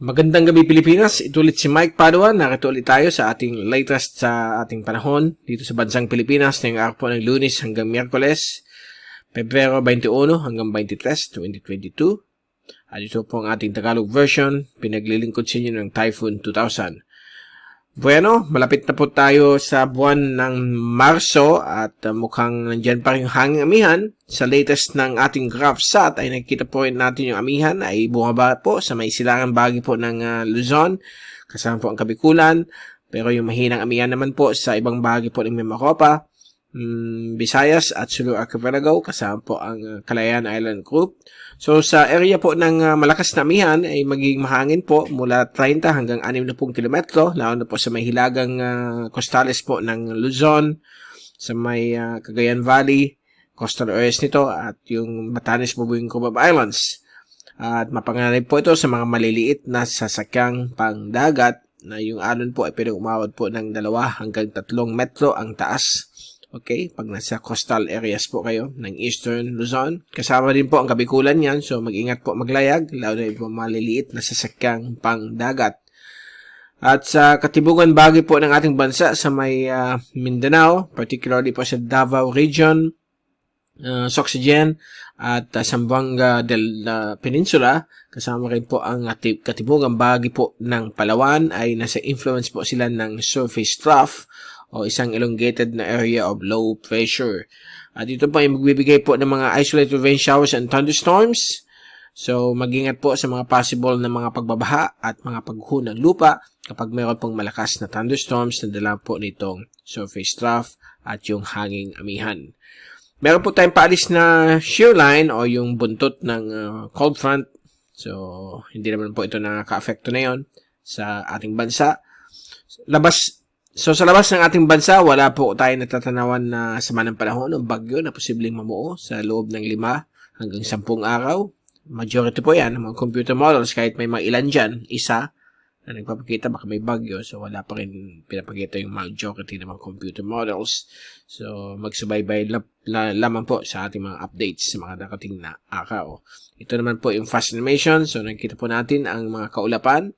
Magandang gabi Pilipinas, ito ulit si Mike Paduan. Narito ulit tayo sa ating latest sa ating panahon dito sa bansang Pilipinas ngayong araw po ng Lunes hanggang Miyerkules, Pebrero 21 hanggang 23, 2022. At ito po ang ating Tagalog version, pinaglilingkod sa inyo ng Typhoon 2000. Bueno, malapit na po tayo sa buwan ng Marso at mukhang nandyan pa rin yung hanging amihan. Sa latest ng ating GraphSat ay nakikita po rin natin yung amihan ay bumaba po sa may silangang bahagi po ng Luzon, kasama po ang Kabikulan. Pero yung mahinang amihan naman po sa ibang bahagi po ng Mimaropa, Visayas at Sulu Archipelago, kasama po ang Calayan Island Group. So sa area po ng malakas na amihan ay magiging mahangin po mula 30 hanggang 60 kilometro, lalo na po sa may hilagang costales po ng Luzon, sa may Cagayan Valley, coastal areas nito at yung Batanes, Bubuing, Cubab Islands. At mapanganib po ito sa mga maliliit na sasakyang pangdagat na yung alon po ay pwedeng umawat po ng 2 hanggang 3 metro ang taas. Okay, pag nasa coastal areas po kayo ng Eastern Luzon. Kasama din po ang Kabikulan yan, so mag-ingat po maglayag, lalo na yung maliliit na sasakyang pangdagat. At sa katibugan bahagi po ng ating bansa sa may Mindanao, particularly po sa Davao Region, Soxagen at Zamboanga del Peninsula, kasama rin po ang katibugan bahagi po ng Palawan ay nasa influence po sila ng surface trough o isang elongated na area of low pressure. At ito po ay magbibigay po ng mga isolated rain showers and thunderstorms. So, mag-ingat po sa mga possible na mga pagbabaha at mga pagguho ng lupa kapag mayroon pong malakas na thunderstorms na dala po nitong surface trough at yung hanging amihan. Meron po tayong paalis na shear line o yung buntot ng cold front. So, hindi naman po ito nakaka-affecto na yon sa ating bansa. Sa labas ng ating bansa, wala po tayo natatanawan na sama ng panahon o bagyo na posibleng mamuo sa loob ng 5 hanggang 10 araw. Majority po yan, mga computer models, kahit may mga ilan dyan, isa na nagpapakita baka may bagyo. So, wala pa rin pinapakita yung majority ng mga computer models. So, magsubaybay lamang po sa ating mga updates sa mga nakating na araw. Ito naman po yung fast animation. So, nakikita po natin ang mga kaulapan.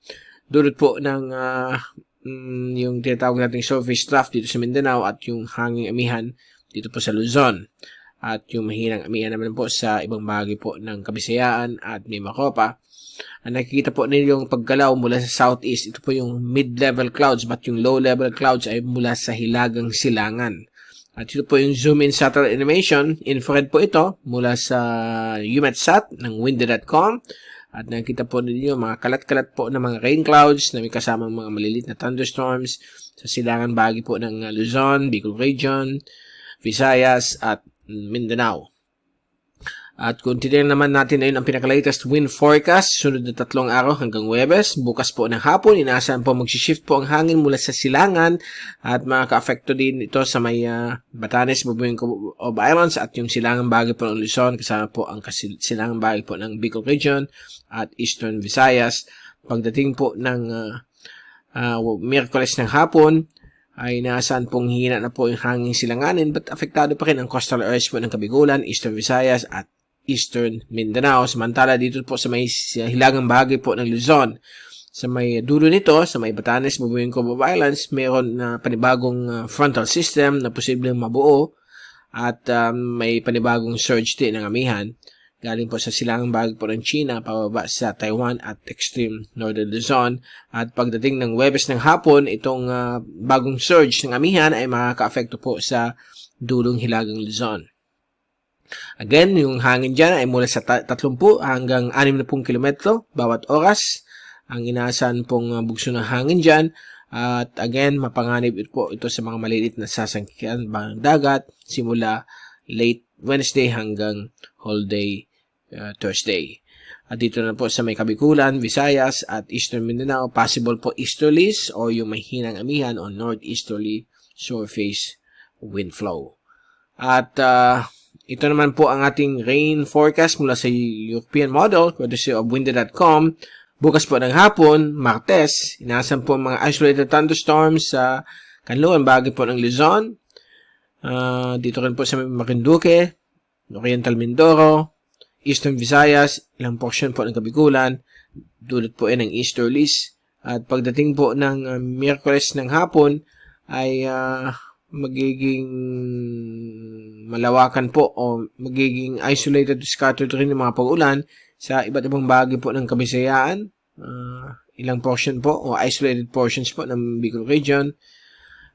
Dulot po ng yung tinatawag nating surface trough dito sa Mindanao at yung hanging amihan dito po sa Luzon. At yung mahinang amihan naman po sa ibang bahagi po ng Kabisayaan at Mimaropa. Ang nakikita po ninyo yung paggalaw mula sa southeast, ito po yung mid-level clouds, but yung low-level clouds ay mula sa hilagang silangan. At ito po yung zoom-in satellite animation, infrared po ito mula sa UMETSAT ng windy.com. At nakikita po ninyo mga kalat-kalat po ng mga rain clouds na may kasamang mga maliliit na thunderstorms sa silangan bahagi po ng Luzon, Bicol Region, Visayas at Mindanao. At kung titignan naman natin ngayon ang pinaka-latest wind forecast, sunod na 3 araw hanggang Huwebes, bukas po ng hapon, inaasahan po mag-shift po ang hangin mula sa silangan at makaka-affecto din ito sa may Batanes, Bubuing, Cubab Islands at yung silangan bahagi po ng Luzon, kasama po ang silangan bahagi po ng Bicol Region at Eastern Visayas. Pagdating po ng Miyerkules ng hapon, ay inaasahan pong hina na po yung hangin silanganin, but apektado pa rin ang coastal areas po ng Kabikulan, Eastern Visayas at Eastern Mindanao. Samantala dito po sa may hilagang bahagi po ng Luzon, sa may dulo nito, sa may Batanes, Bubuing, Cubab Islands, mayroon na panibagong frontal system na posibleng mabuo at may panibagong surge din ng amihan. Galing po sa silangang bahagi po ng China, pababa sa Taiwan at extreme northern Luzon. At pagdating ng Huwebes ng hapon, itong bagong surge ng amihan ay makaka-affecto po sa dulong hilagang Luzon. Again, yung hangin dyan ay mula sa 30 hanggang 60 kilometro bawat oras. Ang inaasahan pong bugso ng hangin dyan. At again, mapanganib po ito sa mga maliliit na sasakyan dagat simula late Wednesday hanggang whole day Thursday. At dito na po sa may Kabikulan, Visayas at Eastern Mindanao, possible po easterlies o yung mahinang amihan o northeasterly surface wind flow. At ito naman po ang ating rain forecast mula sa European model, courtesy of windy.com. Bukas po ng hapon, Martes, inaasahan po mga isolated thunderstorms sa kanluran bahagi po ng Luzon. Dito rin po sa Marinduque, Oriental Mindoro, Eastern Visayas, ilang portion po ng Kabikulan, dulot po yan ng easterlies. At pagdating po ng Miyerkules ng hapon ay magiging malawakan po o magiging isolated to scattered rin ng mga pag-ulan sa iba't ibang bahagi po ng Kabisayaan, ilang portion po o isolated portions po ng Bicol region.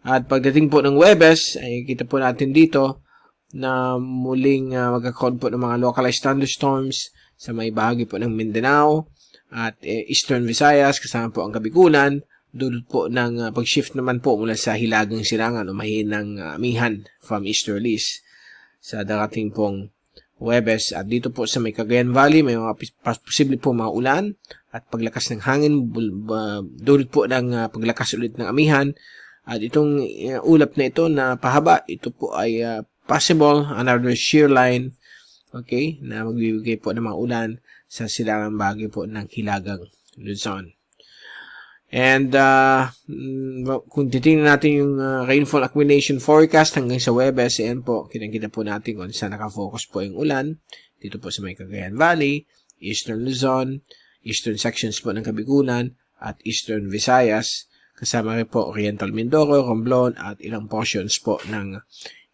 At pagdating po ng Huwebes ay kita po natin dito na muling magkakaroon po ng mga localized thunderstorms sa may bahagi po ng Mindanao at Eastern Visayas kasama po ang Kabikulan. Dulot po ng pag-shift naman po mula sa hilagang silangan o mahinang amihan from easterlies sa darating pong Huwebes. At dito po sa may Cagayan Valley, may mga posible po mga ulan at paglakas ng hangin, dulot po ng paglakas ulit ng amihan. At itong ulap na ito na pahaba, ito po ay possible another shear line, okay, na magbibigay po ng mga ulan sa silangang bahagi po ng hilagang Luzon. And kung titingnan natin yung rainfall accumulation forecast hanggang sa Huwebes, ayan po, kitang-kita po natin kung saan nakafocus po yung ulan. Dito po sa may Cagayan Valley, Eastern Luzon, Eastern sections po ng Kabikulan, at Eastern Visayas. Kasama rin po Oriental Mindoro, Romblon, at ilang portions po ng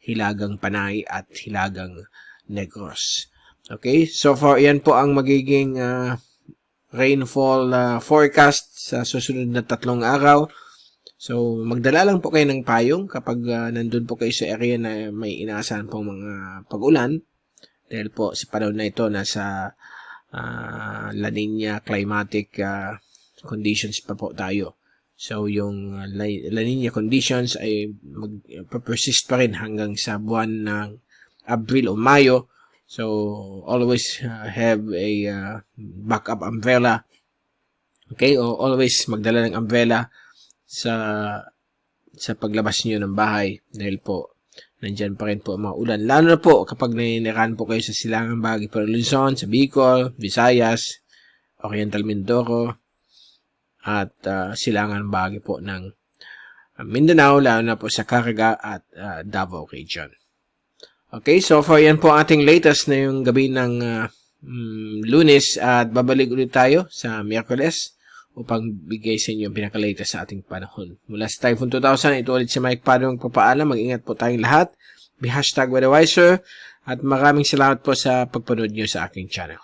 Hilagang Panay at Hilagang Negros. Okay, so far, yan po ang magiging rainfall forecast sa susunod na 3 araw. So, magdala lang po kayo ng payong kapag nandun po kayo sa area na may inaasahan pong mga pag-ulan. Dahil po sa panahon na ito nasa La Nina climatic conditions pa po tayo. So, yung La Nina conditions ay persist pa rin hanggang sa buwan ng Abril o Mayo. So, always have a backup umbrella. Okay? O always magdala ng umbrella sa paglabas niyo ng bahay. Dahil po, nandyan pa rin po mga ulan. Lalo na po kapag naninirahan po kayo sa silangang bahagi po ng Luzon, sa Bicol, Visayas, Oriental Mindoro, at silangang bahagi po ng Mindanao, lalo na po sa Caraga at Davao region. Okay, so for yan po ating latest na yung gabi ng Lunes at babalik ulit tayo sa Miyerkules upang bigay sa inyo yung pinaka-latest sa ating panahon. Mula sa Typhoon 2000, ito ulit si Mike Padong magpapaalam. Mag-ingat po tayong lahat. Be #weatherwiser at maraming salamat po sa pagpanood nyo sa aking channel.